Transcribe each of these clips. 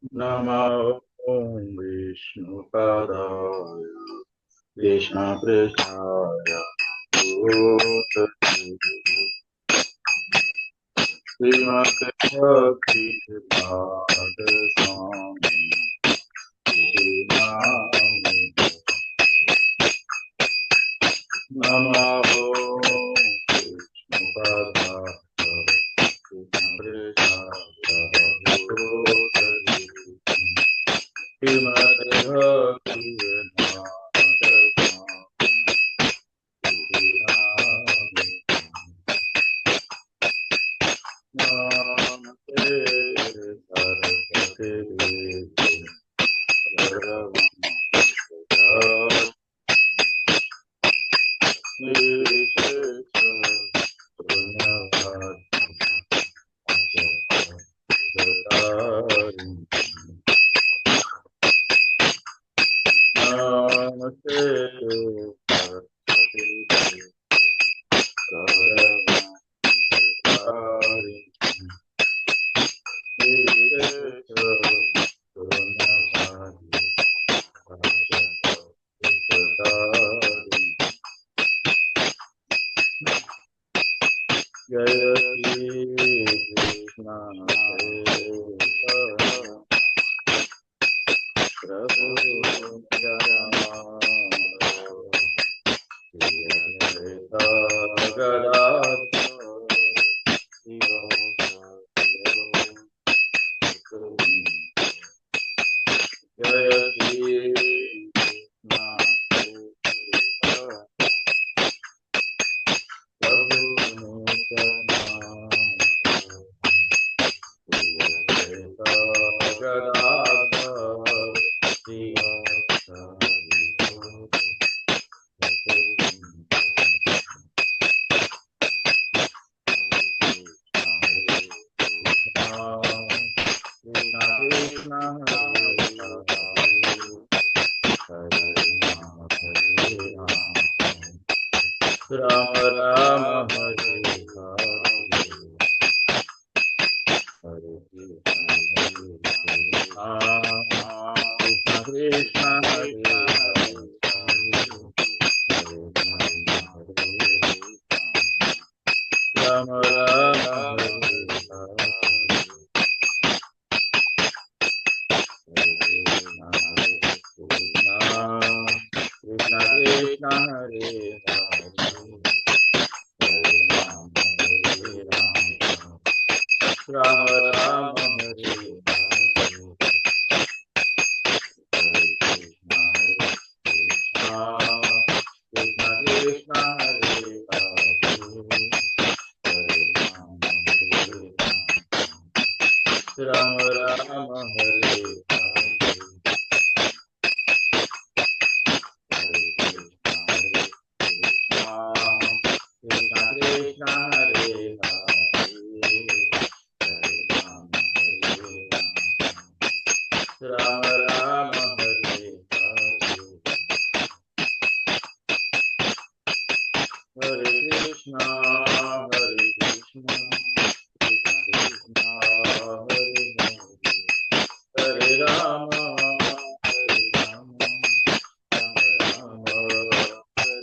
Namo Vishnu Padaya Krishna Prasthaya Bhutale Srimate Bhakti Vedanta Swami Namo Namo Vishnu Padaya Krishna Prasthaya Bhutale Srimate Bhakti Vedanta Swami Namaste Saraswati Devi Bhagavad Nirvishesha Punyavad Acharya Namaste Saraswati Devi Bhagavad Nirvishesha Punyavad Acharya Jaya Shri Krishna Krishna Prabhu Nityananda Gadadhar Jaya Shri Krishna Krishna Prabhu Nityananda Gadadhar Krishna Hare Rama Rama Hare Hare Hare Krishna Krishna Hare Rama Rama Hare Krishna Krishna Hare Rama Rama Hare Krishna Krishna Hare Rama Rama Hare Krishna Krishna Hare Rama Rama Hare Hare Krishna Krishna Krishna Hare Hare Rama Hare Rama Rama Rama Hare Hare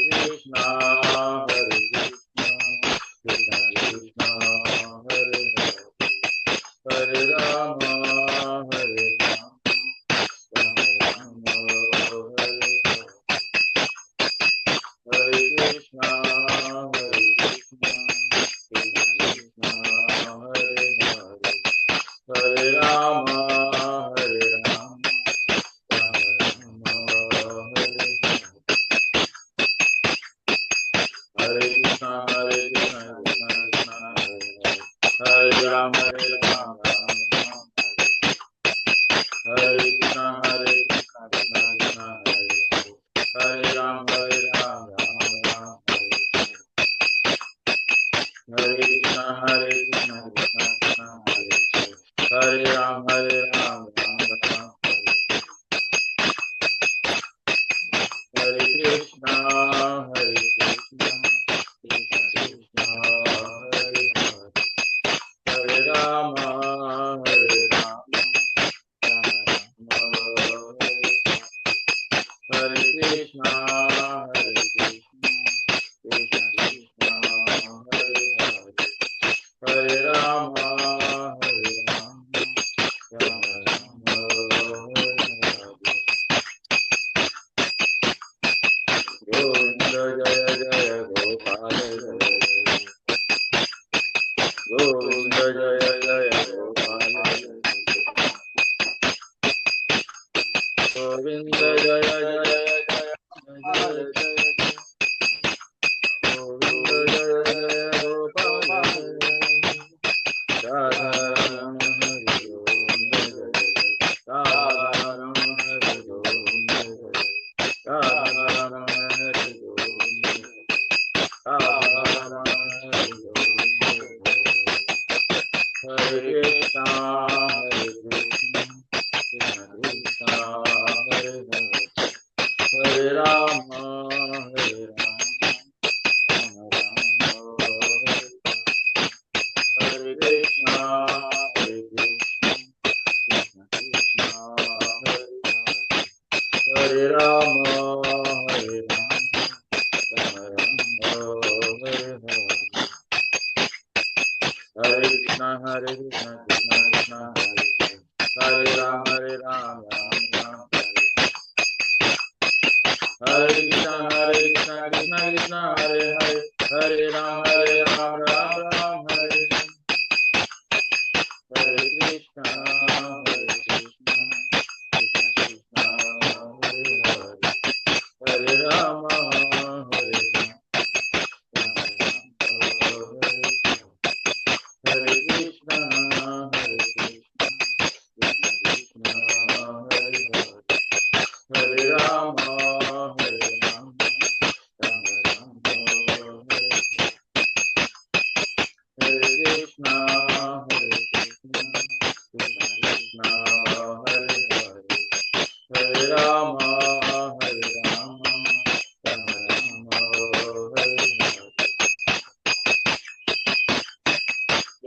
Krishna Krishna Krishna Hare Hare Rama Hare Rama Rama Rama Hare Hare Krishna Krishna Krishna Hare Hare Rama Hare Rama Rama Rama Hare Hare Krishna Krishna Krishna Hare Rama Hare Rama Rama Hare Krishna Krishna Krishna Hare Rama Hare Rama Rama Hare Krishna Krishna Krishna Hare Rama Hare Rama Rama Hare Krishna Krishna Krishna Hare Hare Rama Govinda Jaya Jaya Gopala Govinda Jaya Jaya Jaya Jaya Govinda Jaya Jaya Gopala Radha Rama Hari Govinda Jaya Radha Rama Hari Govinda Radha Rama Hari Govinda Radha Rama Hari Govinda Hare Krishna Hare Krishna Krishna Krishna Hare Hare Hare Rama Hare Rama Rama Rama Hare Krishna Hare Krishna Krishna Krishna Hare Hare Hare Rama Hare Rama Rama Rama Hare Hare Hare Krishna Krishna Krishna Hare Hare Hare Rama Rama Hare Krishna Krishna Krishna Hare Hare Hare Rama Rama Rama Hare Hare Krishna Krishna Krishna Hare Hare Hare Rama Hare Hare Krishna Krishna Hare Hare Hare Rama Hare Rama Rama Rama Hare Hare Krishna Krishna Krishna Hare Hare Hare Rama Hare Rama Rama Rama Hare Hare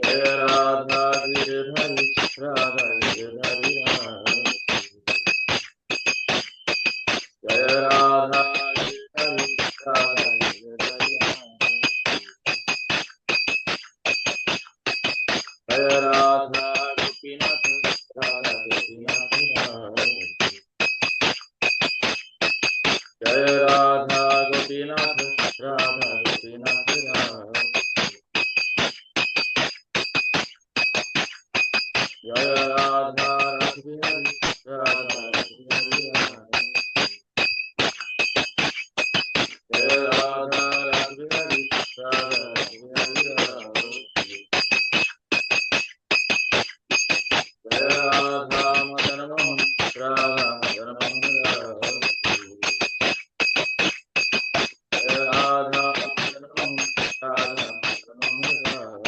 Jaya Radha Giridhari Radha Giridhari Jaya Radha Giridhari Radha Giridhari Jaya Radha Gopinath Radha Gopinath Jaya Radha Gopinath Radha Gopinath Jaya Radha Rasbihari Radha Rasbihari Jaya Radha Rasbihari Radha Rasbihari Jaya Radha Madan Mohan Radha Madan Mohan Jaya Radha Madan Mohan Radha Madan Mohan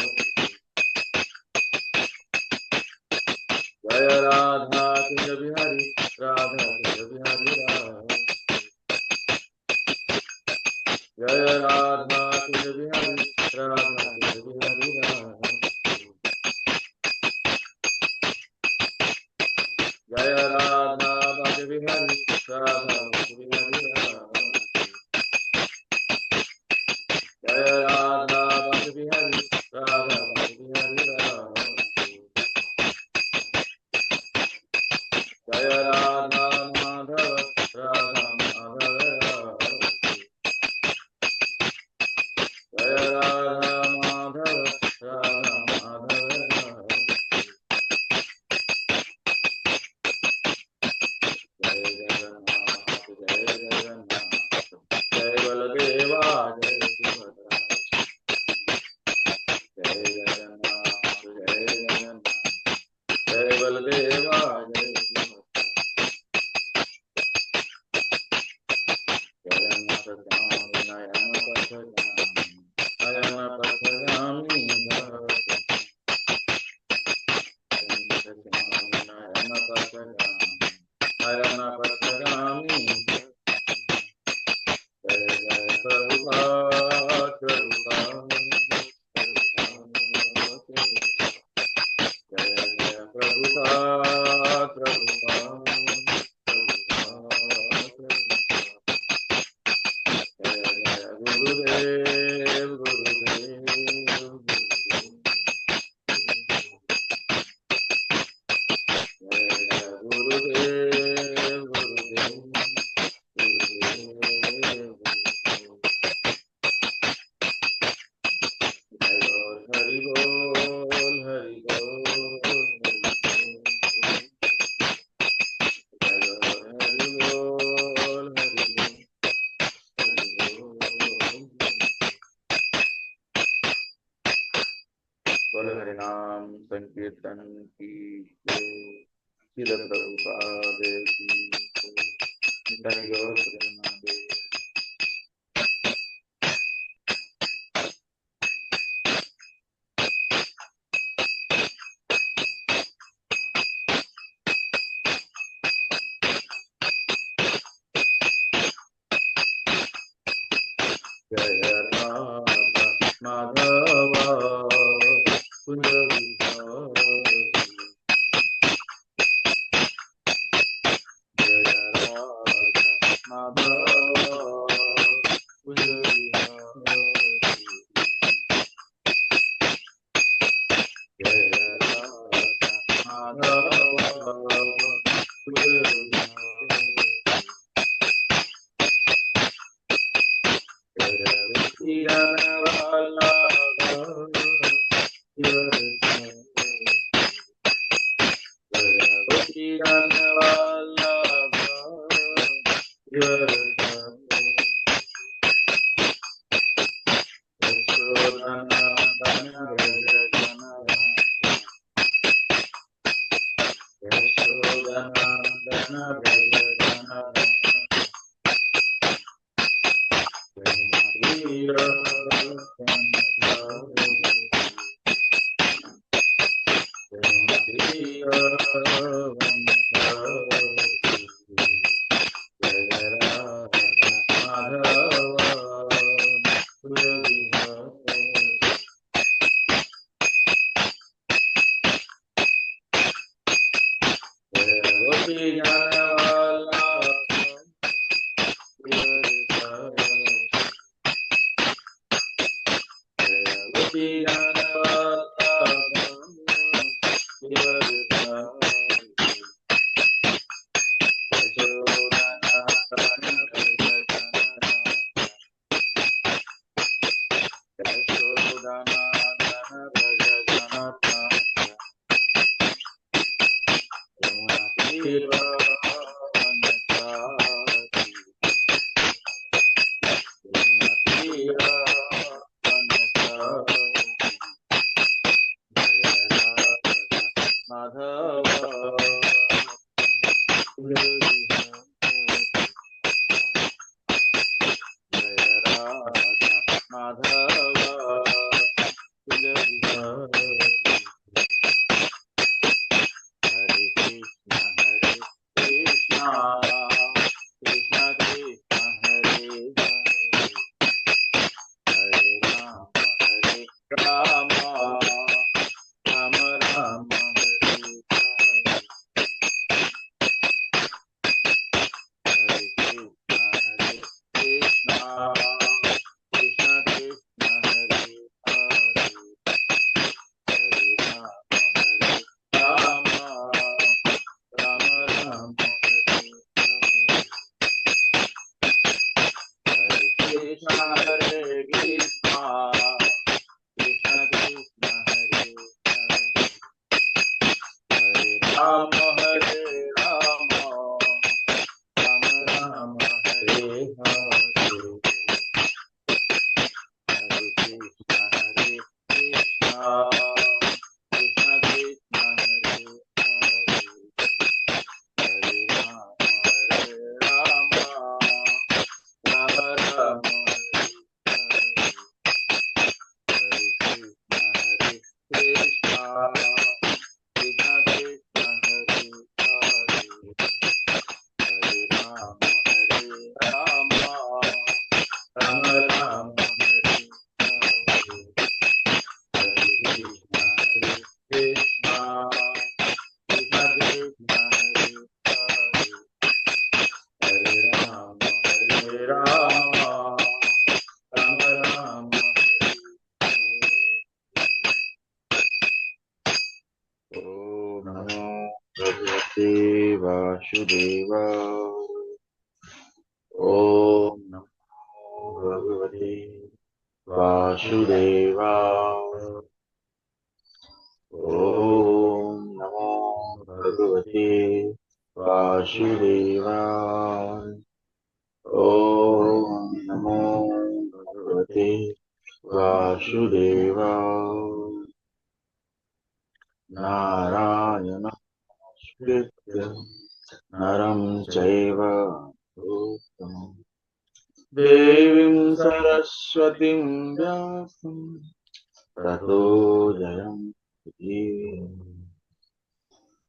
Jaya Radha Krishna Bihari Radha Krishna Bihari Jaya Radha Krishna Bihari Radha Krishna Bihari Jaya Radha Bhaja Bihari Radha Bhaja Bihari Jaya Radha Bhaja Bihari Radha Bhaja Bihari Jaya Radha Madhava Radha Madhava Jaya Radha Madhava Radha Madhava Jaya Jagannath बोल हरिनाम संकीर्तन की जय। श्रील प्रभुपाद की जय। निताई गौर प्रेमानंदे। जय राधा माधव कुंज विहारी। जय राधा माधव कुंज विहारी। जय राधा माधव कुंज विहारी। वासुदेवा ओम नमो भगवते वासुदेवा ओम नमो भगवते वासुदेवा ओम नमो भगवते Vasudeva Narayana Shritya Naram Chaiva Uttamam Devim Saraswatim Vyasam Tato Jayam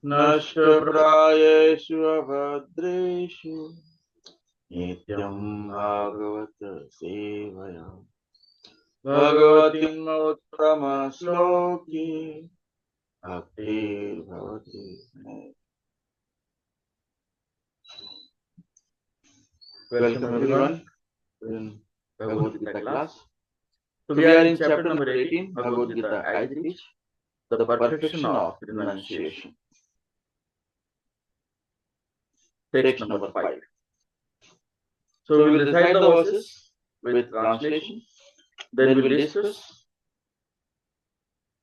Nashtaprayeshu Abhadreshu Nityam Bhagavata Sevaya Bhagavatim Uttama Sloki Bhakti Bhavati. Welcome everyone in Bhagavad Gita class. So we are in chapter number 18, Bhagavad Gita as it is, the perfection of renunciation. Text number 5. So we will recite the verses with translation, then we will discuss,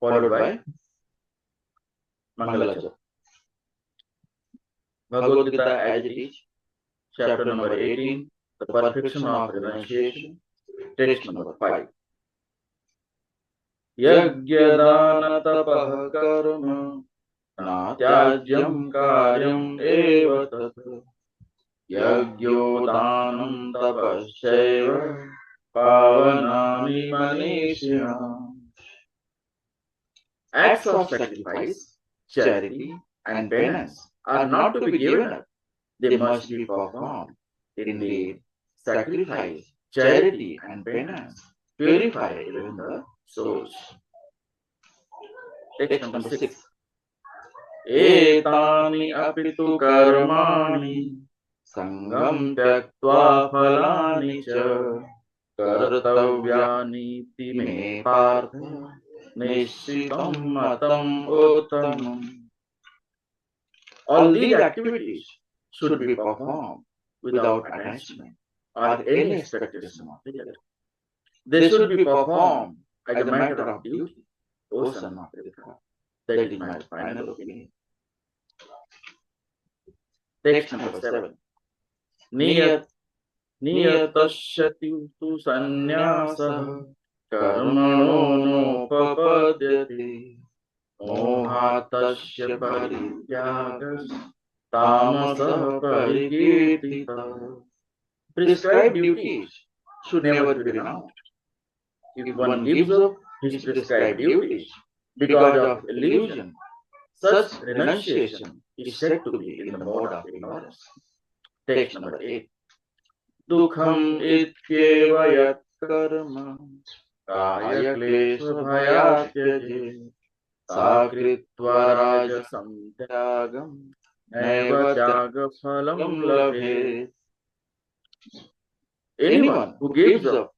followed by Mangalachar. Bhagavad Gita as it is, chapter number 18, the perfection of renunciation, text number 5. Yagyadana tapah karma natyajyam karyam eva tat yagyodanam tapasyaiva pavanani manishya. Acts of sacrifice, charity and penance are not to be given up. They must be performed. Indeed, sacrifice, charity and penance purify even the souls. Text number 6. Etani apitu karmani sangam tyaktva phalani cha kartavyani me partha nishchitam matam uttamam. All these activities should be performed without attachment or any expectation of result. They should be performed as a matter of duty. O son of Krishna, that is my final opinion. Text number 7. Niyatasya tu sannyasa karmano nopapadyate mohatasya parityagas tamasah parikirtita. Prescribed duties should never be renounced. If one gives up his prescribed duties because of illusion, such renunciation is said to be in the mode of ignorance. Text number 8. Dukham ityeva yat karma kaya klesha bhayatyaje sakritva rajasam tyagam naiva tyaga phalam labhe. Anyone who gives up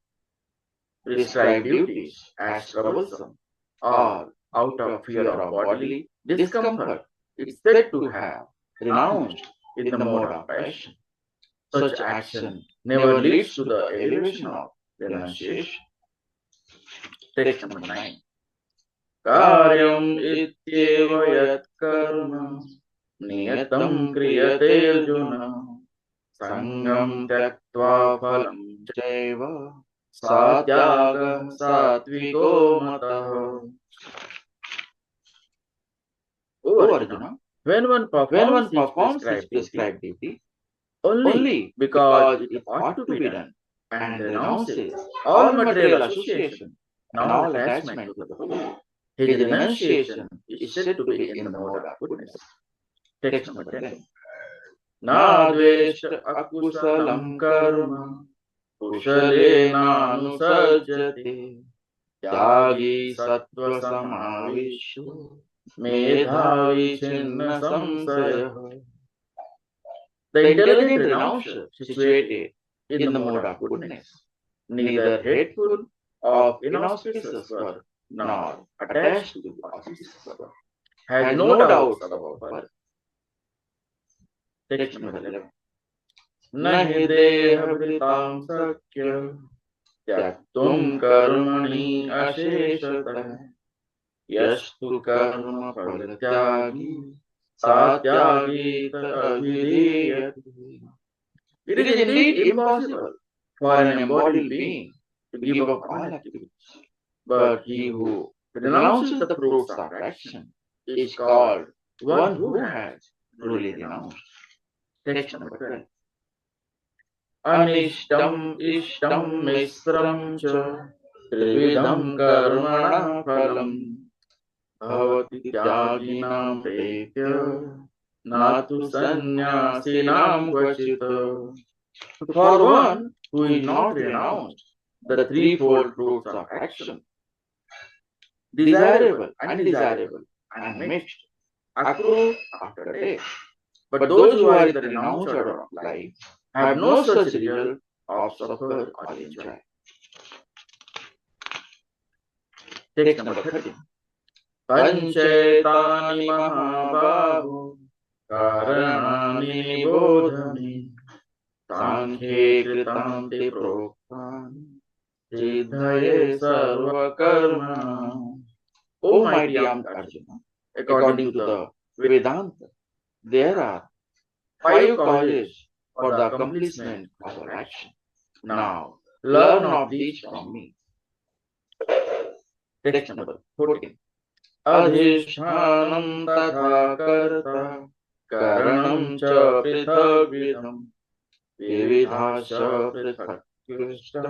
prescribed duties as troublesome or out of fear of bodily discomfort is said to have renounced in the mode of passion. Such action never leads to the elevation of renunciation. Text number 9. Karyam ityeva yat karma niyatam kriyate arjuna sangam tyaktva phalam chaiva satyaga satviko matah. O Arjuna, when one performs his prescribed duty only because it ought to be done and renounces all material association and all attachment to the food, his renunciation is said to be in the mode of goodness. Text number 10. Na dvesha akusalam karma kushalena anusajjate tyagi sattva samavishu medhavi chinna samsaya. The intelligent renouncier situated in the mode of goodness, neither hateful of inauspicious work nor attached to auspicious work, has no doubts about birth. Text number 11. Nahi deha vritam sakya tyaktum karmani asheshatah yastu karma palatyagi satyagita abhideyati. It is indeed impossible for an embodied being to give up all activities, but he who renounces the fruits of action is called one who has truly renounced. Text number 12. Anishtam ishtam misram cha trividham karmana phalam bhavati tyaginam tetya natu sannyasinam kvachita. For one who is not renounced the threefold fruits of action, desirable, undesirable, and mixed, accrue after death. But those who are in the renounced order of life have no such result of suffer or enjoy. Text number 13. Panchetani mahabahu karanani nibodhami sankhye kritanti proktan siddhaye sarva karma. O mighty Arjuna, according to the Vedanta, there are 5 causes for the accomplishment of our action. Now, learn of these from me. Text number 14. Adhishtanam tatha karta karanam cha prithagvidam vividhasya prithakvishta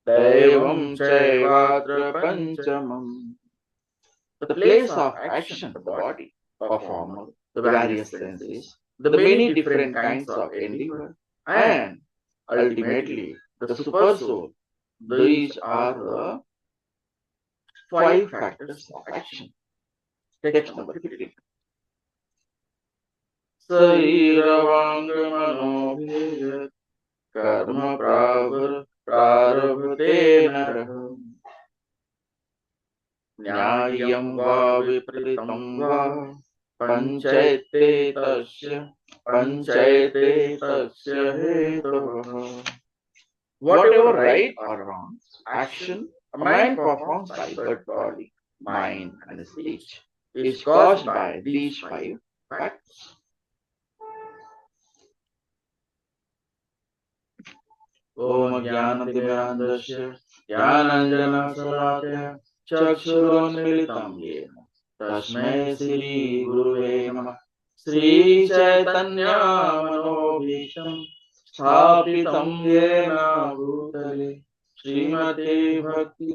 devam chaivatra panchamam. The place of action, the body, performer, the various senses, the many different kinds of endeavor, and ultimately the super soul. These are the 5 factors of action. Text number 15. Sariravaṅgamanobhijat karma prarabhate narah nyayam va vipritam va panchayate tasya hetavah. Whatever right or wrong action a man performs by body, mind, and speech is caused by these 5 factors. Om Jnanatimirandasya Jnananjana Salakaya Chakshurunmilitam Yena Tasmai Shri Guruve Namah. Shri Chaitanya Manobhisham Sthapitam Yena Bhutale Srimati Bhakti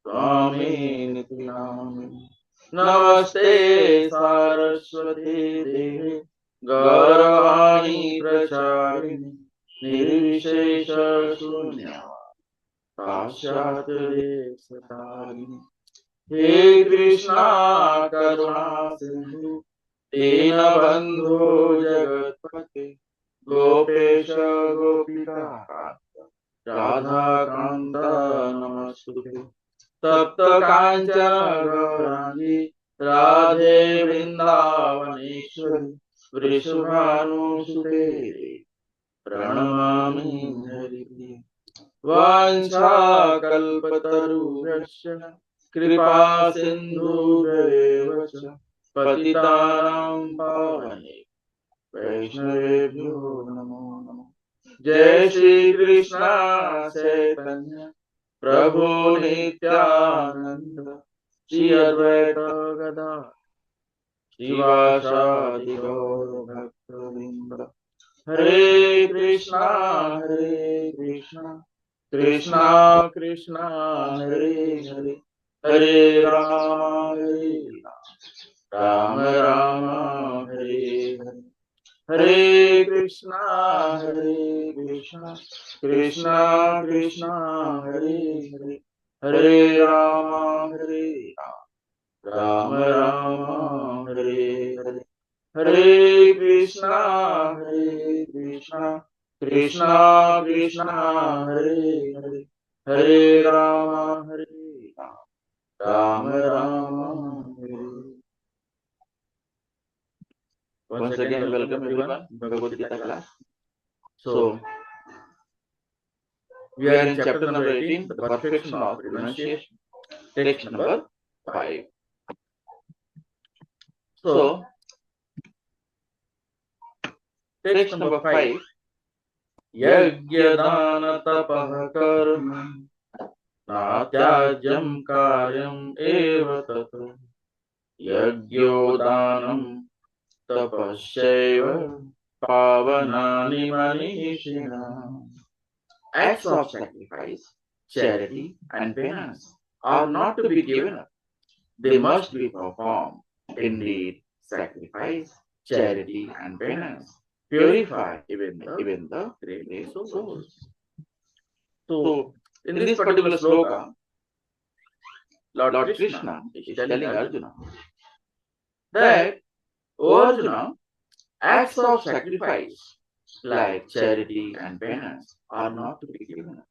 Swami Niti Namani Namaste Saraswati Devi Gauravani Pracharini Nirvishesha Shunya Pashyatare Satarini. He Krishna Karuna Sindhu Dina Bandhu Jagatpate Gopesha Gopika Radha Kanta Namastute Tapta Kanchana Gaurangi Radhe Vrindavaneshwari Vrishabhanusute Pranamami Haripriya. Vancha kalpatarubhyasya kripa sindhubhyeva cha patitanam pavane Vaishnavebhyo namo namo. Jai Shri Krishna Chaitanya Prabhu Nityananda Shri Advaita Gadadhar Shivasadi Gaur Bhaktavinda. Hare Krishna, Krishna Krishna, Hare Hare, Hare Rama, Rama Rama, Hare Hare. Hare Krishna, Krishna Krishna, Hare Hare, Hare Rama, Rama Rama, Hare Hare. Hare Krishna, Krishna Krishna, Hare Hare, Hare Rama, Rama Rama, Hare. Once again, welcome everyone to Bhagavad Gita class. So, we are in chapter number 18, the perfection of renunciation. Text number 5. So, text number 5. Yagyadana tapah karma natyajam karyam eva tata yajyodanam tapasya pavanani manishina. Acts of sacrifice, charity, and penance are not to be given up. They must be performed. Indeed, sacrifice, charity, and penance purify even the great souls. So, in this particular sloka, Lord Krishna is telling Arjuna that, O Arjuna, acts of sacrifice like charity and penance are not to be given up.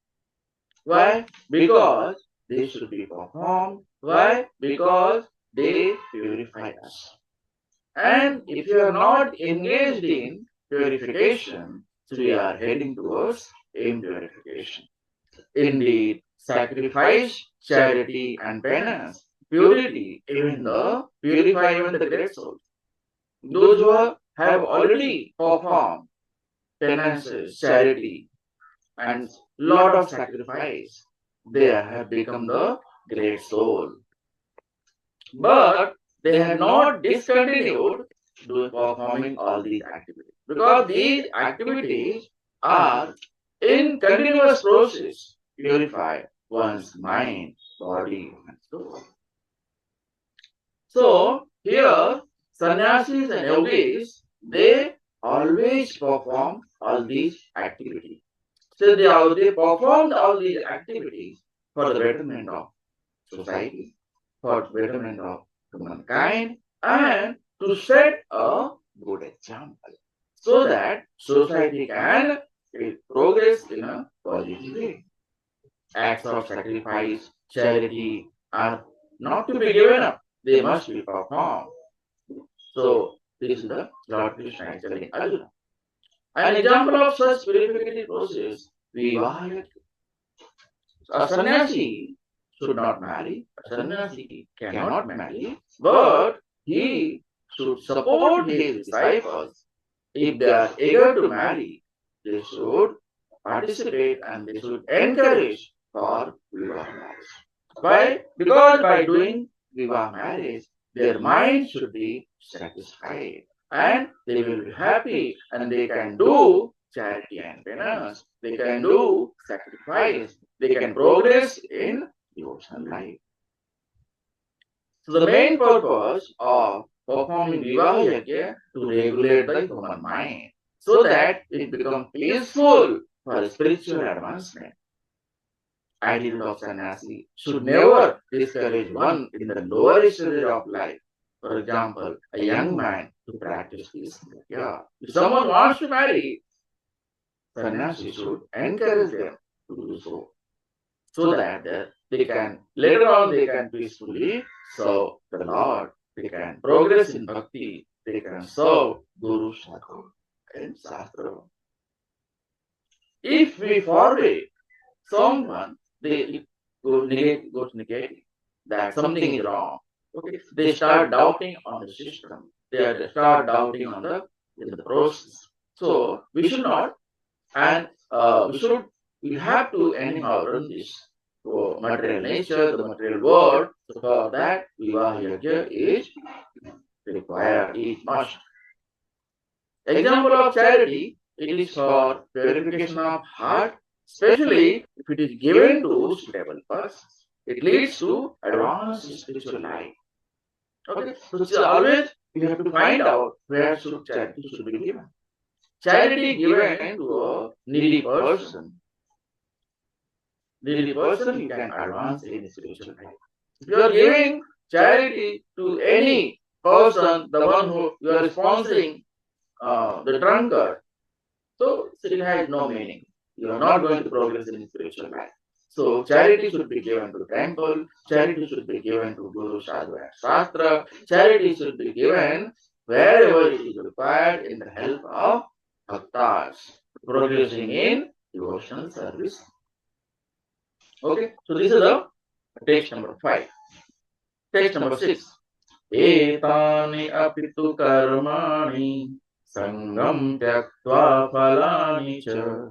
Why? Because they should be performed. Why? Because they purify us. And if you are not engaged in purification, so we are heading towards impurification. Indeed, sacrifice, charity, and penance, purity, purify even the great souls. Those who have already performed penances, charity, and lot of sacrifice, they have become the great soul. But they have not discontinued performing all these activities, because these activities are in continuous process purify one's mind, body, and soul. So here, sannyasis and yogis, they always perform all these activities. So they performed all these activities for the betterment of society, for the betterment of humankind, and to set a good example, so that society can progress in a positive way. Acts of sacrifice, charity are not to be given up, they must be performed. So this is the Lord Krishna is telling Arjuna. An example of such purificative process, Vivahayat. A sannyasi should not marry, a sannyasi cannot marry, but he should support his disciples. If they are eager to marry, they should participate and they should encourage for Vivah marriage. Why? Because by doing Vivah marriage, their mind should be satisfied and they will be happy and they can do charity and penance, they can do sacrifice, they can progress in devotional life. So the main purpose of performing Vivaha Yajna to regulate the human mind so that it becomes peaceful for spiritual advancement. Attitude of sannyasi should never discourage one in the lower stage of life. For example, a young man to practice this. Yeah. If someone wants to marry, sannyasi should encourage them to do so that they can, later on they can peacefully serve the Lord, they can progress in bhakti, they can serve Guru, Sadhu, and Shastra. If we forbid someone, they goes negating that something is wrong. Okay, they start doubting on the system. They start doubting on the process. So we should not, and we have to anyhow run this for material nature, the material world. So for that, Vivaha Yajna is required, is must. Example of charity, it is for purification of heart, especially if it is given to suitable persons. It leads to advanced spiritual life. Okay, so always we have to find out where should charity should be given. Charity given to a needy person, you can advance in spiritual life. If you are giving charity to any person, the one who you are sponsoring, the drunkard, so it has no meaning. You are not going to progress in spiritual life. So charity should be given to temple, charity should be given to Guru, Sadhu, and Shastra, charity should be given wherever it is required in the help of bhaktas, progressing in devotional service. Okay, so this is the text number 5. Text number 6. Etani apitu karmani sangam tyaktva phalani cha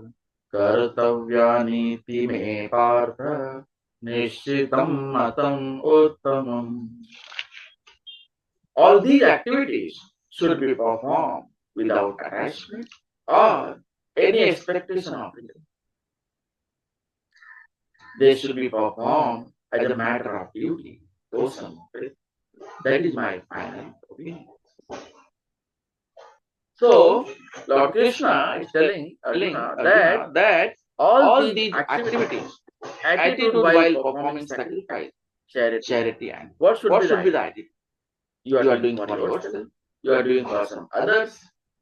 kartavyani ti me partha nishchitam matam uttamam. All these activities should be performed without attachment or any expectation of it. They should be performed as a matter of duty. That is my final opinion. So, Lord Krishna is telling Arjuna that all these activities, attitude while performing sacrifice, charity, and what should be the attitude? You are doing for yourself, you are doing for some others,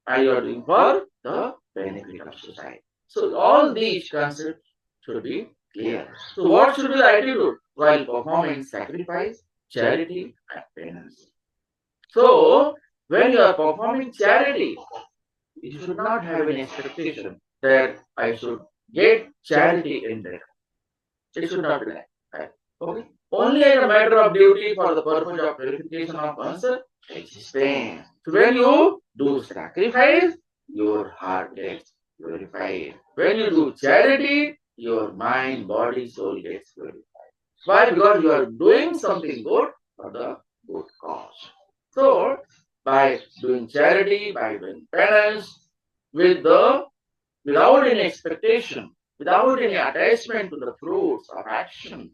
and you are doing for the benefit of society. So, all these concepts should be clear. So, what should be the attitude while performing sacrifice, charity, and penance? So, when you are performing charity, you should not have an expectation that I should get charity in there. It should not be that. Okay? Only as a matter of duty for the purpose of purification of one's existence. So when you do sacrifice, your heart gets purified. When you do charity, your mind, body, soul gets purified. Why? Because you are doing something good for the good cause. So, by doing charity, by doing penance, without any expectation, without any attachment to the fruits of action,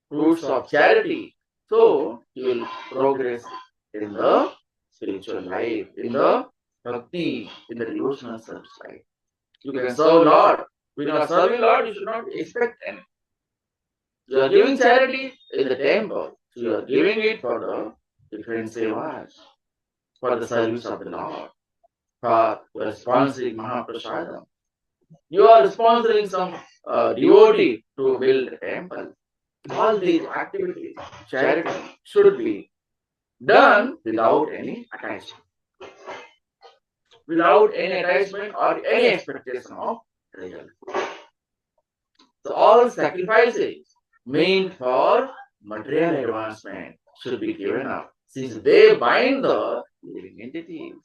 fruits of charity, so you will progress in the spiritual life, in the bhakti, in the devotional service life. You can serve Lord. When you are serving Lord, you should not expect anything. You are giving charity in the temple. So you are giving it for the different sevas, for the service of the Lord, for sponsoring Mahaprasadam. You are sponsoring some devotee to build a temple. All these activities, charity, should be done without any attachment. Without any attachment or any expectation of result. So all sacrifices meant for material advancement should be given up, since they bind the living entities.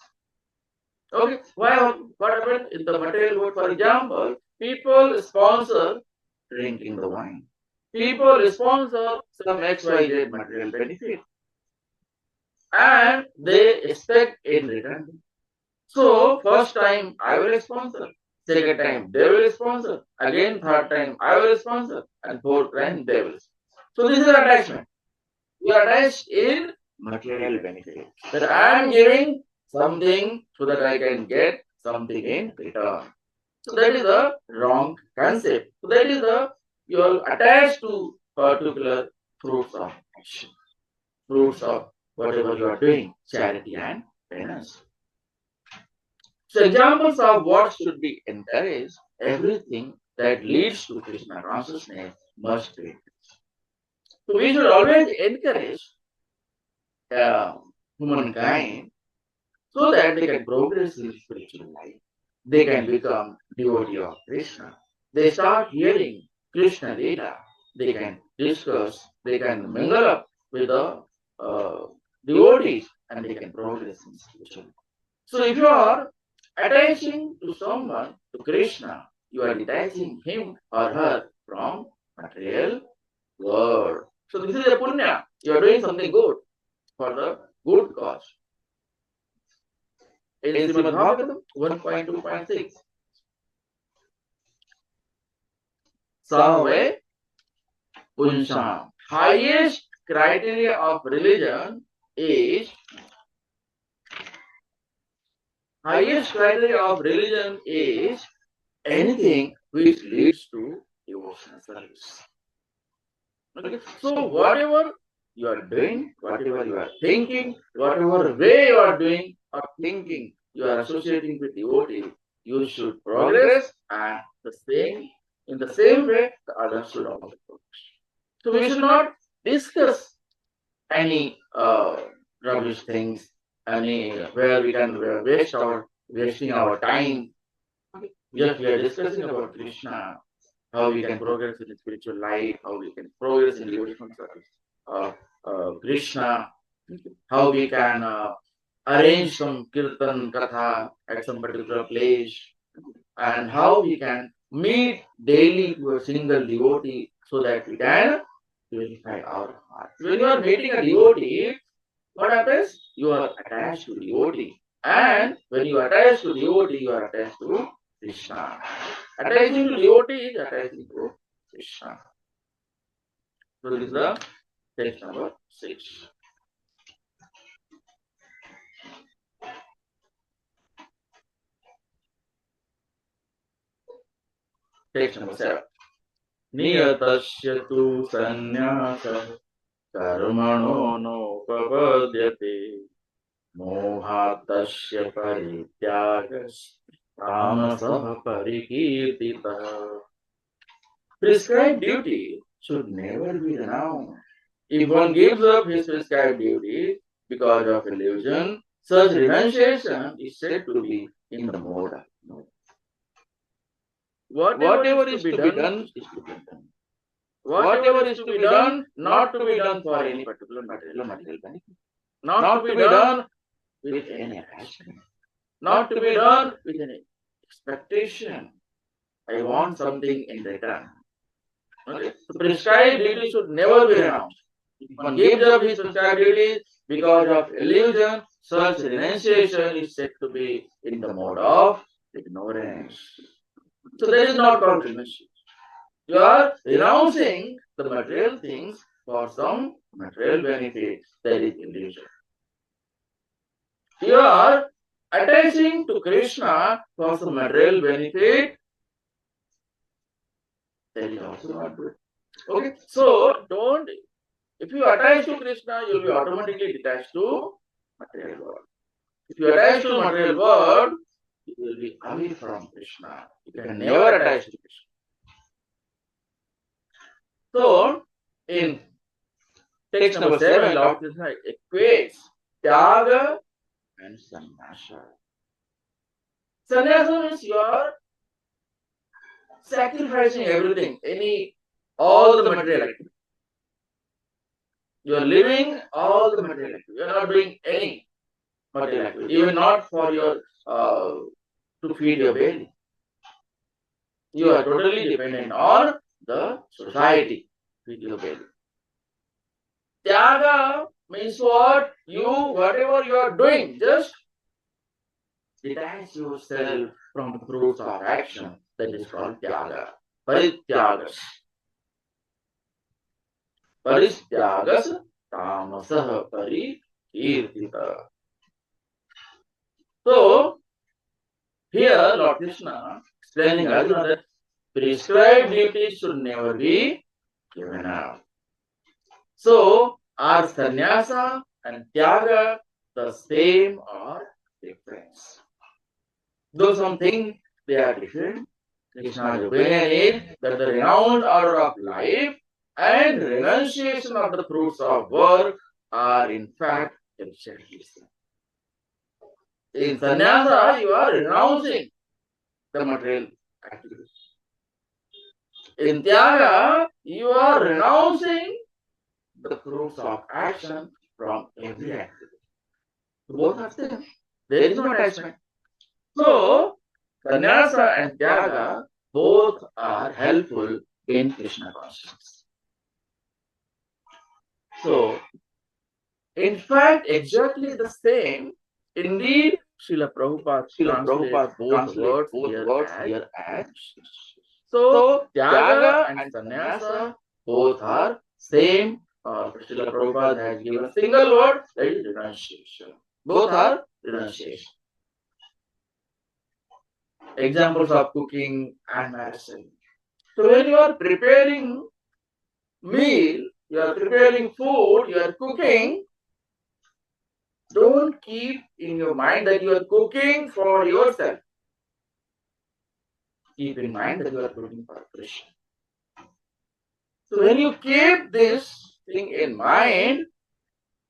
Okay, what happened in the material world? For example, people sponsor drinking the wine. People sponsor some XYZ material benefit. And they expect in return. So, first time I will sponsor. Second time they will sponsor. Again, third time I will sponsor. And fourth time they will sponsor. So, this is attachment. We are attached in material benefit. That I am giving something so that I can get something in return. So that is the wrong concept. So that is you are attached to particular fruits of action, fruits of whatever you are doing, charity and penance. So examples of what should be encouraged, everything that leads to Krishna consciousness must be encouraged. So we should always encourage humankind so that they can progress in spiritual life. They can become devotee of Krishna. They start hearing Krishna Geeta. They can discuss, they can mingle up with the devotees and they can progress in spiritual life. So if you are attaching to someone, to Krishna, you are detaching him or her from material world. So this is a punya. You are doing something good for the good cause. In Srimad Bhagavatam 1.2.6. Samve Punsham. Highest criteria of religion is anything which leads to devotional service. Okay. So whatever you are doing, whatever you are thinking, whatever way you are doing or thinking, you are associating with devotee, you should progress and in the same way the others should also progress. So we should not discuss any rubbish things, any where we can wasting our time. Just we are discussing about Krishna, how we can progress in spiritual life, how we can progress in devotional service. Krishna, how we can arrange some kirtan katha at some particular place, and how we can meet daily to a single devotee so that we can purify our heart. When you are meeting a devotee, what happens? You are attached to devotee. And when you are attached to devotee, you are attached to Krishna. Attaching to devotee is attaching to Krishna. So this is the text number 6. Text number 7. Niyatasya tu sannyasa karmano nopapadyate mohatasya parityagas tamasah parikirtitah. Prescribed duty should never be renounced. If one gives up his prescribed duty because of illusion, such renunciation is said to be in the mode of no. Whatever is to be done is to be done. Whatever is to be done, not to be done for any particular material benefit. Not to be done with any attachment. Not to be done with any expectation. I want something in return. Okay? So prescribed duty should never be renounced. If one gives up his prescribed duties because of illusion, such renunciation is said to be in the mode of ignorance. So that is not called renunciation. You are renouncing the material things for some material benefit. That is illusion. You are attaching to Krishna for some material benefit. That is also not good. Okay, so don't. If you attach to Krishna, you will be automatically detached to material world. If you attach to material world, you will be away from Krishna. You can never attach to Krishna. So, in text number 7, Lord Krishna equates Tyaga and Sannyasa. Sannyasa means you are sacrificing everything, all the material activity. You are leaving all the material activity. You are not doing any material activity, even not for your to feed your belly. You are totally dependent on the society to feed your belly. Tyaga means what? Whatever you are doing, just detach yourself from the fruits of action. That is called Tyaga. Parityagas. Parityagas tamasah parikirtitah. So, here Lord Krishna explaining Arjuna that prescribed duties should never be given up. So, are sannyasa and tyaga the same or different? Though some think they are different, Krishna's opinion is that the renowned order of life and renunciation of the fruits of work are in fact exactly the same. In sannyasa, you are renouncing the material activity. In tyaga, you are renouncing the fruits of action from every activity. Both are same. There is no attachment. So, sannyasa and tyaga both are helpful in Krishna consciousness. So, in fact, exactly the same. Indeed, Srila Prabhupada translates both words here as. So, tyaga and sannyasa both are same. Srila Prabhupada has given a single word, that is renunciation. Both are renunciation. Examples of cooking and medicine. So when you are preparing meal, you are preparing food, you are cooking, don't keep in your mind that you are cooking for yourself. Keep in mind that you are cooking for Krishna. So when you keep this thing in mind,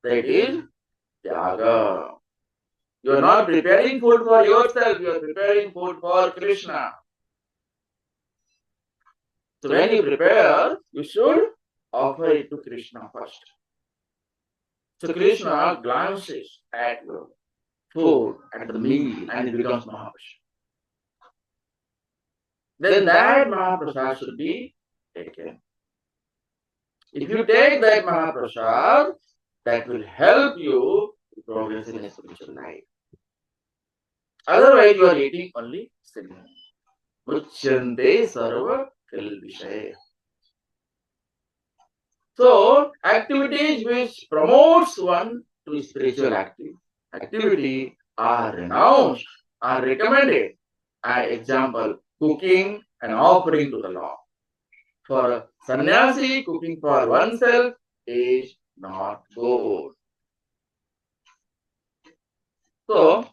that is tyaga. You are not preparing food for yourself, you are preparing food for Krishna. So when you prepare, you should offer it to Krishna first. So Krishna glances at the food, at the meal, and it becomes Mahaprasad. Then that Mahaprasad should be taken. If you take that Mahaprasad, that that will help you to progress in a spiritual life. Otherwise, you are eating only sin. Muchyante sarva kalvishaya. So, activities which promotes one to spiritual activity are renounced, are recommended. Example, cooking and offering to the Lord. For a sannyasi, cooking for oneself is not good. So,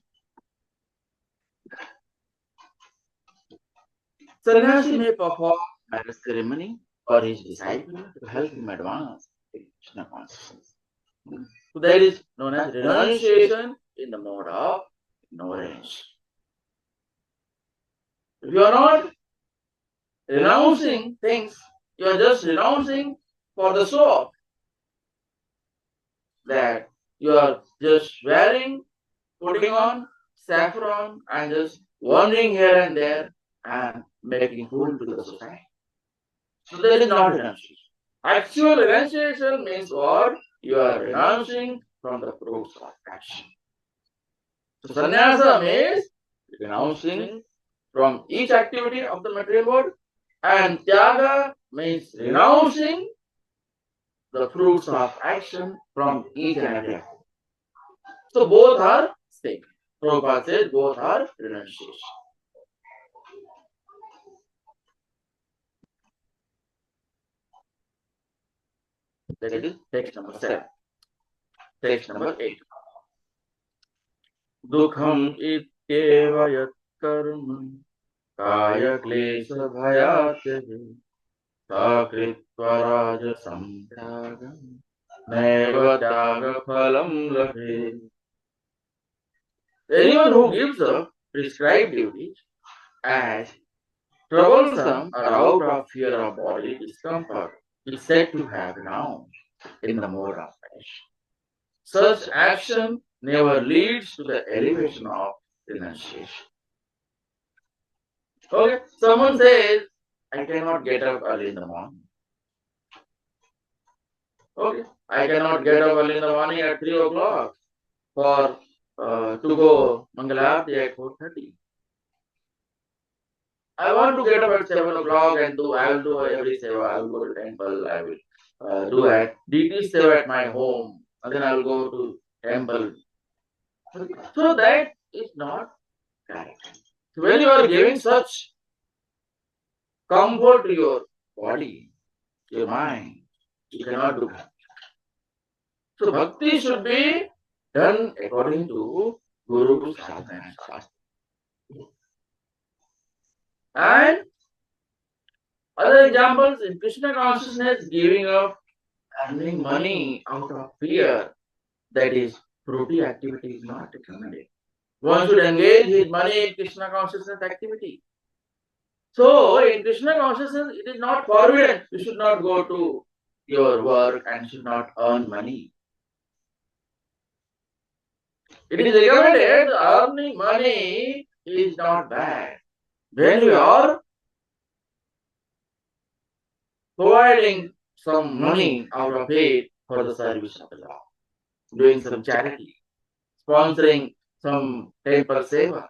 sannyasi may perform marriage ceremony for his disciple to help him advance in Krishna consciousness. So that is known as renunciation in the mode of ignorance. If you are not renouncing things, you are just renouncing for the show that you are just wearing, putting on saffron and just wandering here and there and making fool to the society. So that is not renunciation. Actual renunciation means what? You are renouncing from the fruits of action. So sannyasa means renouncing from each activity of the material world, and tyaga means renouncing the fruits of action from each and every activity. So both are same. Prabhupada says both are renunciation. That is text number 7. Text number 8. Dukham ityeva yat karma kaya klesha bhayate sakritva rajasam tyagam neva tyaga phalam labhe. Anyone who gives up prescribed duties as troublesome or out of fear of bodily discomfort is said to have renounced in the mode of action. Such action never leads to the elevation of renunciation. Okay, someone says, I cannot get up early in the morning. Okay, I cannot get up early in the morning at 3 o'clock for to go Mangalarti at 4:30. I want to get up at 7 o'clock and I will do every seva. I will go to temple. I will do at DT seva at my home. And then I will go to temple. So that is not correct. So when you are giving such comfort to your body, your mind, you cannot do that. So bhakti should be done according to Guru's sadhana and shastra. And other examples in Krishna consciousness, giving up earning money out of fear, that is fruity activity is not recommended. One should engage his money in Krishna consciousness activity. So in Krishna consciousness, it is not forbidden. You should not go to your work and should not earn money. It is recommended earning money is not bad. When you are providing some money out of it for the service of the Lord, doing some charity, sponsoring some temple seva,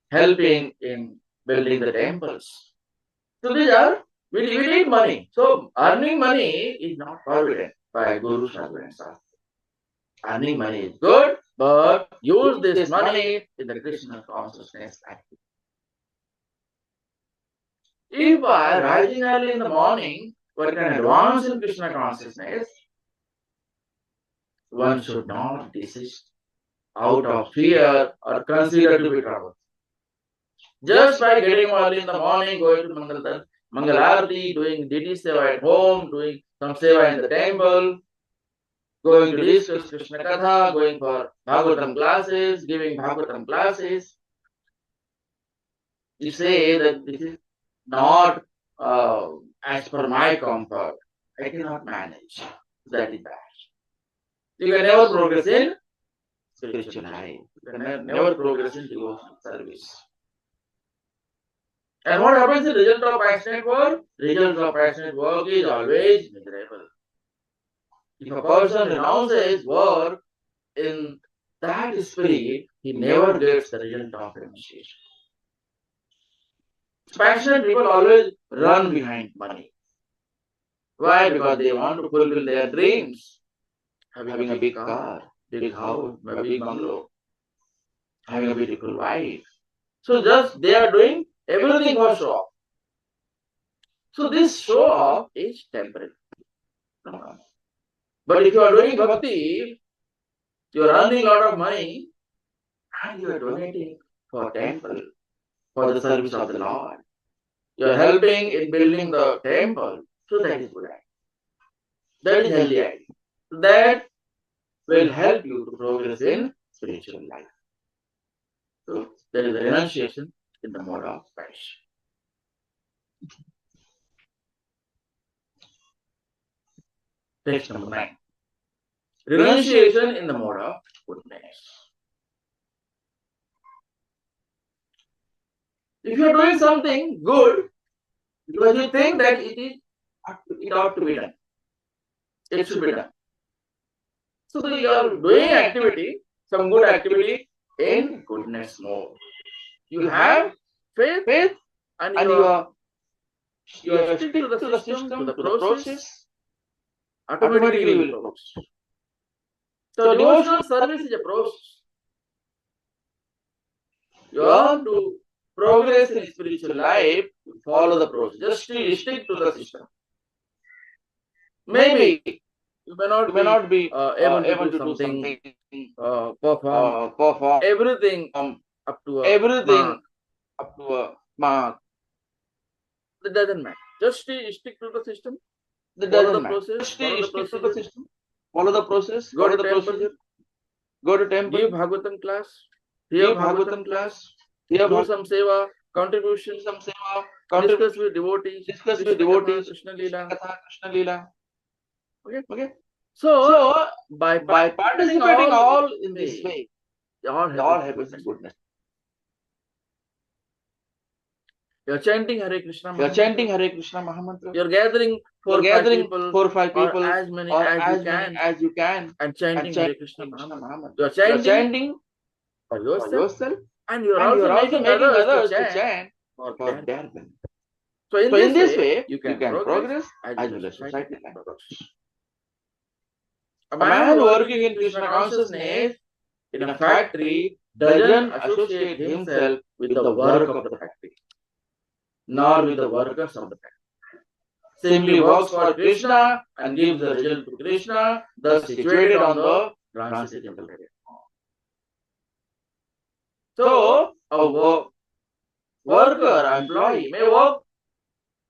helping in building the temples. So these are, we need money. So earning money is not forbidden by Guru Sadhana and Shastra. Earning money is good, but use this money in the Krishna consciousness activity. If by rising early in the morning, one can advance in Krishna consciousness, one should not desist out of fear or consider to be trouble. Just by getting early in the morning, going to Mangalarti, doing Diti Seva at home, doing some Seva in the temple, going to discuss Krishna Katha, going for Bhagavatam classes, giving Bhagavatam classes. You say that this is not as per my comfort. I cannot manage. That is bad. You can never progress in spiritual life. You can never progress in devotional service. And what happens in result of passionate work? Result of passionate work is always miserable. If a person renounces work in that spirit, he never gets the result of renunciation. Passionate people always run behind money. Why? Because they want to fulfill their dreams. Having a big car, big house, a big bungalow, having a beautiful wife. So just they are doing everything for show off. So this show off is temporary. But if you are doing bhakti, you are earning a lot of money and you are donating for temple, for the service of the Lord. You are helping in building the temple. So that is good. That is healthy idea. That will help you to progress in spiritual life. So there is a renunciation in the mode of passion. Text number 9. Renunciation in the mode of goodness. If you are doing something good, because you think that it ought to be done, it should be done. So you are doing activity, some good activity in goodness mode. You have faith and you are stick to the system, to the process, automatically will progress. So devotional service is a process. You want to progress in spiritual life, follow the process. Just stick to the system. Maybe you may not be able to do something, perform everything up to a mark. That doesn't matter. Just stick to the system. Follow the process. Stick to the system. Follow the process. Go to the procedure. Go to temple. Give Bhagavatam class. Hear Bhagavatam class. Do some seva, contribution, discuss with devotees, Krishna Leela. Okay. So by participating all in this way, they all have goodness. You are chanting Hare Krishna Mahamantra. You are gathering 4 or 5 people, as many as you can, and chanting Hare Krishna Mahamantra. You are chanting for yourself, and you are also making others to chant for their benefit. So in this way, you can progress as well as society can progress. A man working in Krishna consciousness in a factory doesn't associate himself with the work of the factory, nor with the workers of the factory. Simply works for Krishna and gives the result to Krishna, thus situated on the transcendental platform. So a worker, employee may work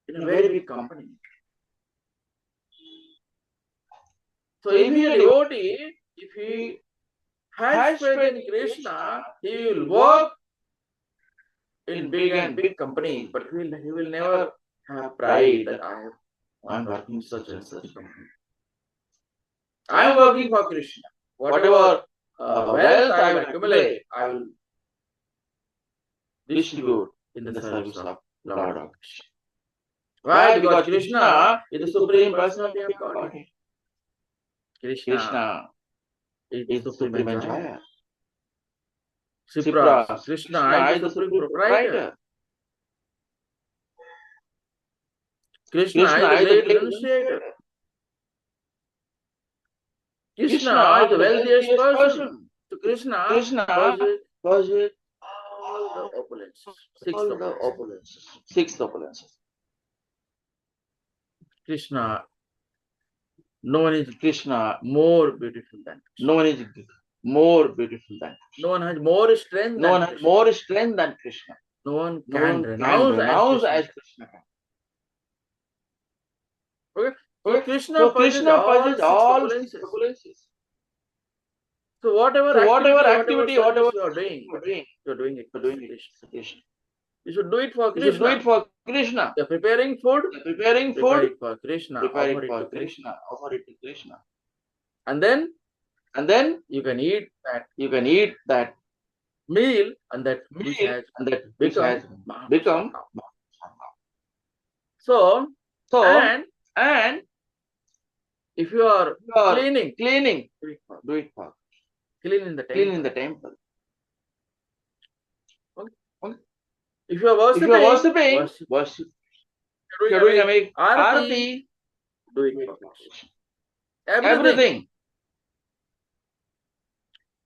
in a very big company. So if he is a devotee, if he has faith in Krishna, he will work in big companies, but he will never have pride that I am working in such and such company. I am working for Krishna. Whatever wealth I will accumulate, I will distribute in the service of Lord of Krishna. Why? Because Krishna is the Supreme Personality of Godhead. Krishna is the Supreme Enjoyer. Krishna is the Supreme Proprietor. Krishna is the great renunciator. Krishna is the wealthiest person. So Krishna possesses all the opulences, six opulences. Krishna, no one is Krishna more beautiful than Krishna. No one is more beautiful than Krishna. No one has more strength than Krishna. No one can renounce as Krishna can. Okay? So Krishna possesses all six opulences. So whatever activity you are doing, you are doing it for Krishna. You should do it for Krishna. You are preparing food. Prepare it for Krishna. Offer it to Krishna. And then you can eat that meal, and that meal has become. So and If you are cleaning, do it fast. Clean in the temple. Okay. If you are worshipping, worship. If you are doing arati, do it fast. Everything.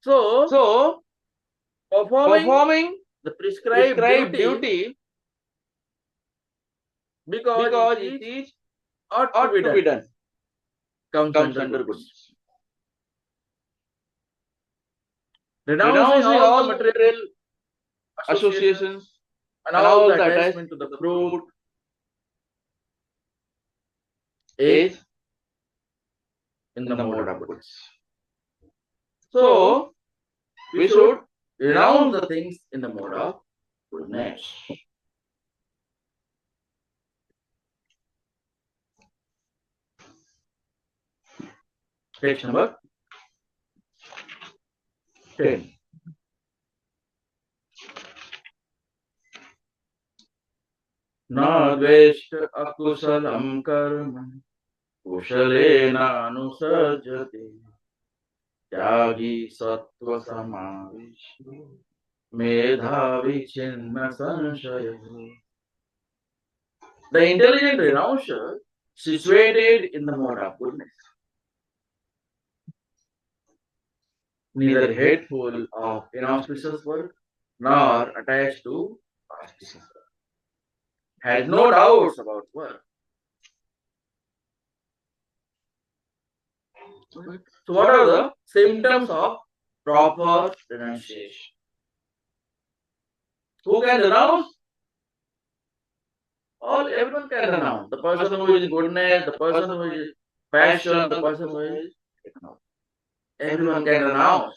So, performing the prescribed duty because it is ought to be done comes under goodness. Renouncing all the material associations and all the attachment to the fruit is in the mode of goodness. So, we should renounce the things in the mode of goodness. Text number 10. Na dveshta akusalam karma kushalena anusarjate tyagi sattva samavishya medhavi chinna sanshaya. The intelligent renouncier situated in the mode of goodness, neither hateful of inauspicious work nor attached to auspicious work, has no doubts about work. So what are the symptoms of proper renunciation? Who can renounce? Everyone can renounce. The person who is in goodness, the person who is passion, the person who is everyone can renounce.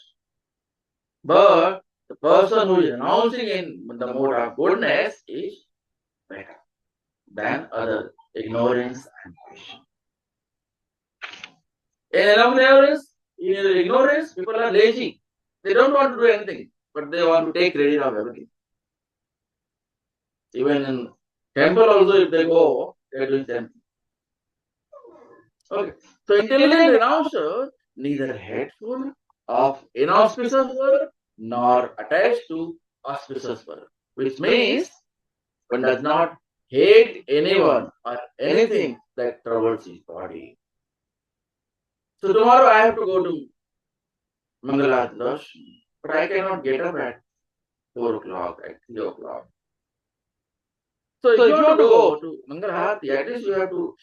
But the person who is renouncing in the mode of goodness is better than other ignorance and passion. In ignorance, people are lazy. They don't want to do anything, but they want to take credit of everything. Even in temple also, if they go, they are doing something. Okay. So intelligent renouncer, neither hateful of inauspicious work nor attached to auspicious work, which means one does not hate anyone or anything that troubles his body. So tomorrow I have to go to Mangalarati Darshan, but I cannot get up at 4 o'clock, at 3 o'clock. So if you want to go to Mangalarati, at least you have to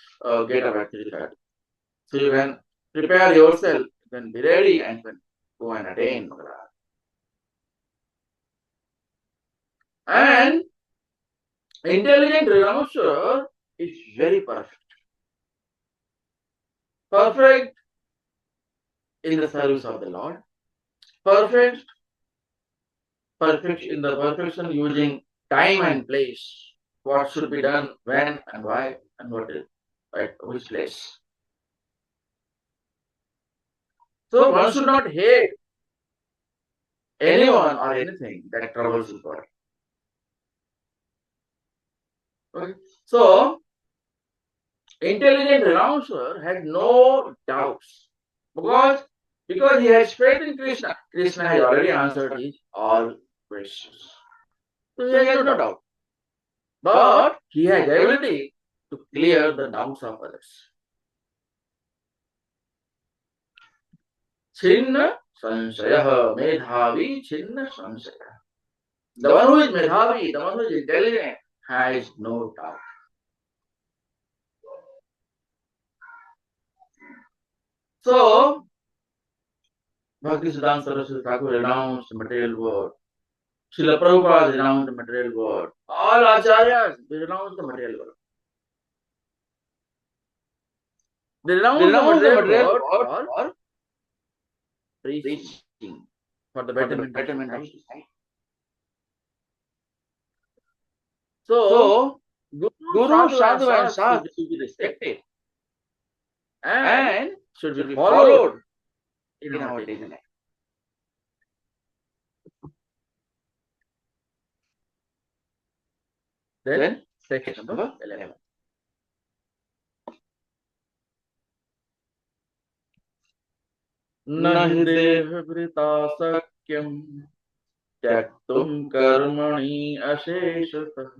get up at 3:30. So you can prepare yourself, you can be ready and can go and attain Mangalarati. And intelligent renouncier is very perfect. Perfect in the service of the Lord. Perfect in the perfection using time and place. What should be done, when and why, and what is at which place. So one should not hate anyone or anything that troubles his body. Okay. So intelligent renouncer has no doubts because he has faith in Krishna. Krishna has already answered his all questions. So he has no doubt. But he has ability to clear the doubts of others. Chinna sanshaya, medhavi chinna sanshaya. The one who is medhavi, the one who is intelligent, has no doubt. So, Bhaktisiddhanta Saraswati Thakur renounced the material world. Srila Prabhupada renounced the material world. All acharyas, they renounced the material world. They renounced the material world for preaching, for the betterment of society. So, Guru, Sadhu and Sadhu should be respected and should be followed in our daily life. Then, text number 11. nahi dehavrita sakyam tyaktum karmani asheshatah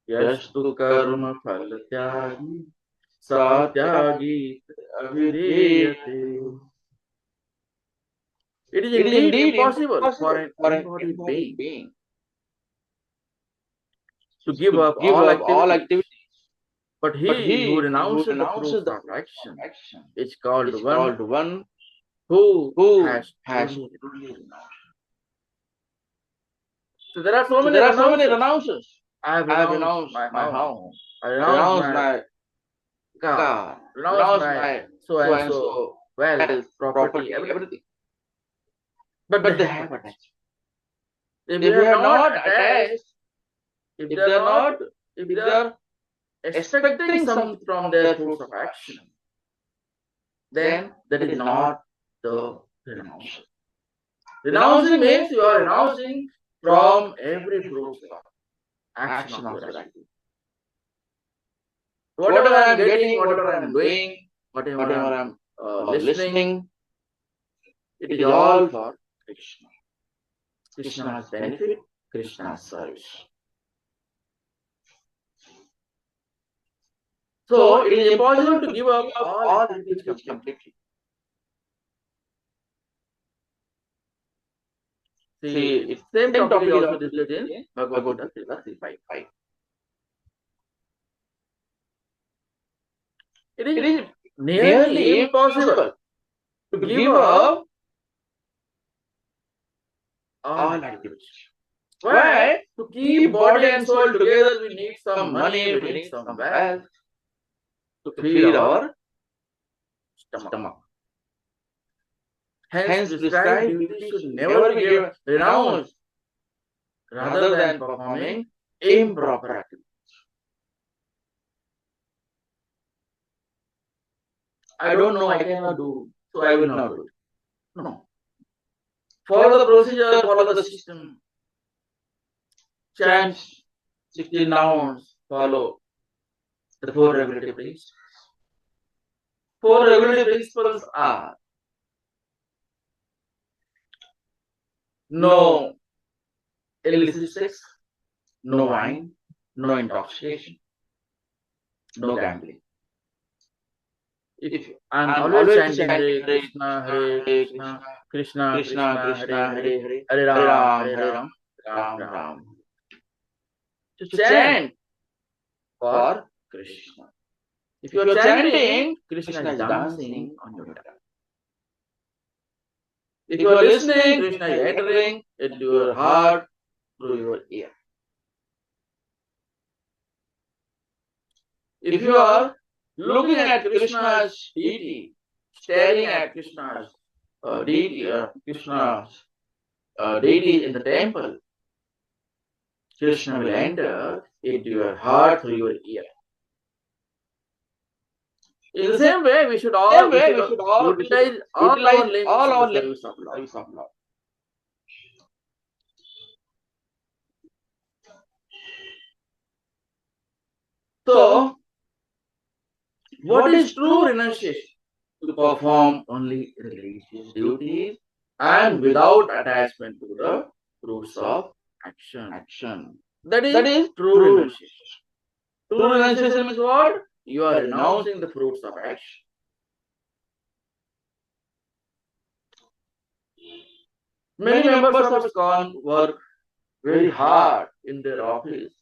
yastu karma phal tyagi satyagi avideyate. It is indeed impossible for an embodied being to give up all activities. But he who renounces the fruits of action is called one who has truly renounced. So there are so many renouncers. I have renounced my home. I renounced my car. Renounced my so and so wealth, property, everything. But they have attached. If they are not attached, if they are expecting something from their fruits of action, then that is not the renouncing. Renouncing means you are renouncing from every fruit of action of your activity. Whatever I am getting, whatever I am doing, whatever I am listening, it is all for Krishna. Krishna's benefit, Krishna's service. So it is impossible to give up all activities completely. See, it's same topic is also discussed in Bhagavad 3:5. It is nearly impossible to give up all activities. Why? To keep body and soul together, we need some money, we need some wealth to feed our stomach. Hence, prescribed duty should never be renounced rather than performing improper activities. I don't know, I cannot do, so I will not do it. No. Follow the procedure, follow the system. Chant 16 nouns, follow the 4 regulative principles. 4 regulative principles are no illicit sex, no wine, no intoxication, no gambling. If I'm always chanting Hare Krishna, Hare Krishna, Krishna Krishna, Hare Hare, Hare Ram, Hare Ram, Ram Ram. To chant for Krishna. If you are chanting, Krishna is dancing on your tongue. If you are listening, Krishna is entering into your heart through your ear. If you are looking at Krishna's deity, staring at Krishna's deity, Krishna's deity in the temple, Krishna will enter into your heart through your ear. In the same way, we should all utilize all our limbs in the service of Lord. So, what is true renunciation? To perform only religious duties and without attachment to the fruits of action. That is true renunciation. True renunciation is what? You are renouncing the fruits of action. Many members of ISKCON work very hard in their office,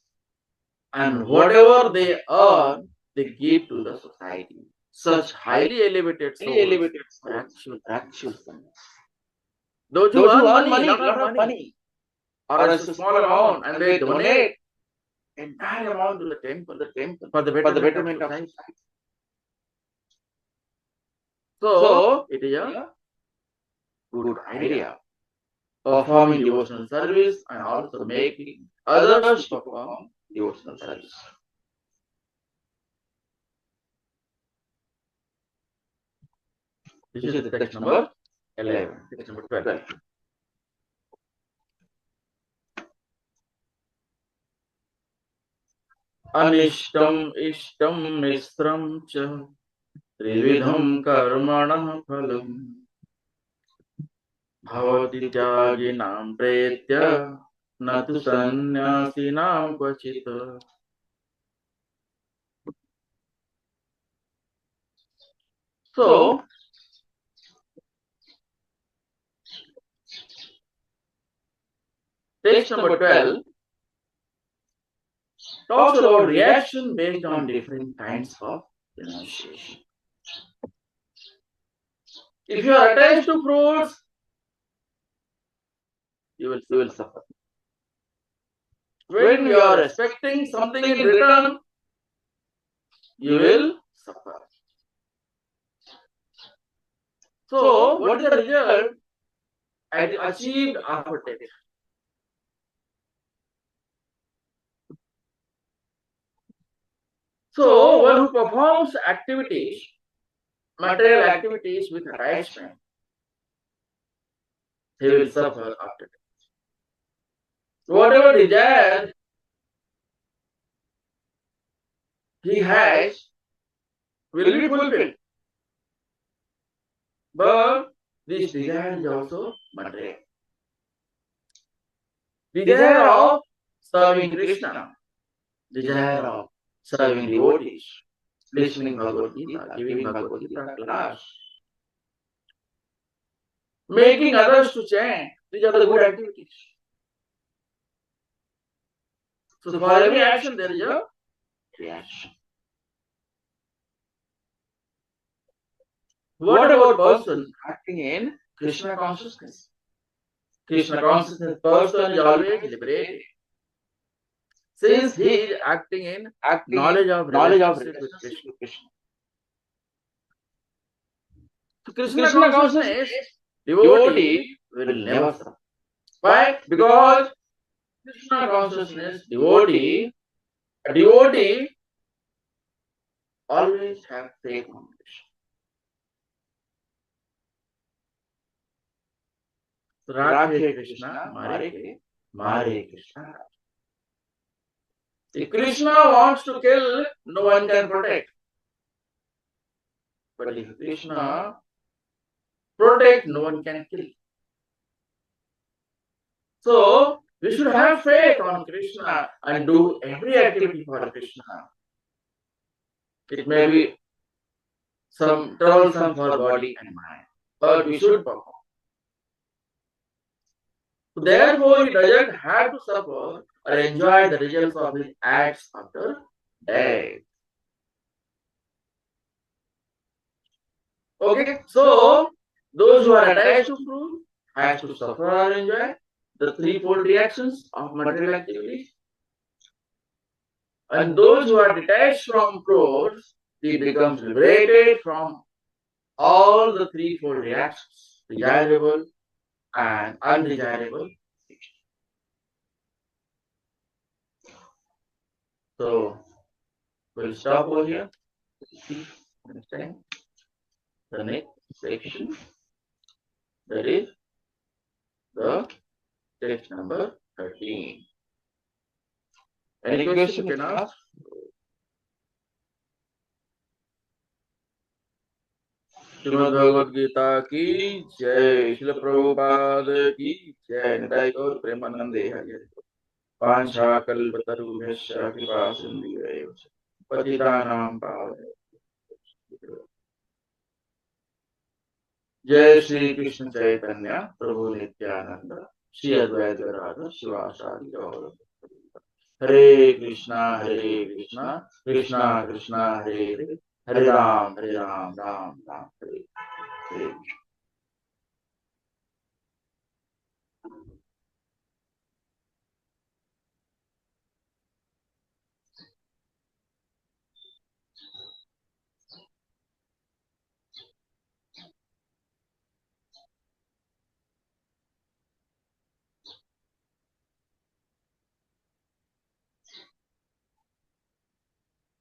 and whatever they earn, they give to the society. Such highly elevated souls are actual sannyas. Those who earn money, lot of money, or a small amount, and they donate entire amount to the temple for the betterment of society. So it is a good idea. Performing devotional service and also making others to perform devotional service. This is the text number 11, text number 12. Anishtam ishtam misram cha trividham karmanah phalam भवति त्यागिनां प्रेत्य न तु सन्न्यासिनां क्वचित्. So, text number 12 talks about reaction based on different kinds of renunciation. If you are attached to fruits, you will suffer. When you are expecting something in return, you will suffer. So, what is the result achieved after death? So, one who performs activities, material activities with attachment, he will suffer after death. Whatever desire he has will be fulfilled. But this desire is also material. Desire of serving Krishna, desire of serving devotees, listening Bhagavad Gita, giving Bhagavad Gita class, making others to chant, these are the good activities. So for every action there is a reaction. What about person acting in Krishna consciousness? Krishna consciousness person is always liberated. Since he is acting in knowledge of relationship with Krishna. So Krishna consciousness, devotee will never suffer. Why? Because Krishna consciousness, devotee always have faith on Krishna. Rakhe Krishna, Mare Krishna. If Krishna wants to kill, no one can protect. But if Krishna protect, no one can kill. So, we should have faith on Krishna and do every activity for Krishna. It may be some troublesome for body and mind, but we should perform. Therefore, he doesn't have to suffer or enjoy the results of his acts after death. Okay, so those who are attached to fruit has to suffer or enjoy the threefold reactions of material activities. And those who are detached from fruits, he becomes liberated from all the threefold reactions, desirable and undesirable. So, we'll stop over here. See next time. The next section, that is the text number 13. Any question you can ask? Shrimad Bhagavad Gita की जय, श्रील प्रभुपाद की जय, निताई गौर प्रेमानंदे हरि। वाञ्छाकल्पतरुभ्यश्च कृपा सिन्धुभ्यैव च पतितानां पावनेभ्यो। जय श्री कृष्ण चैतन्य प्रभु नित्यानंद, श्री अद्वैत गदाधर शिवासादि गौर। हरे कृष्णा कृष्णा कृष्णा हरे हरे, हरे राम राम राम हरे हरे।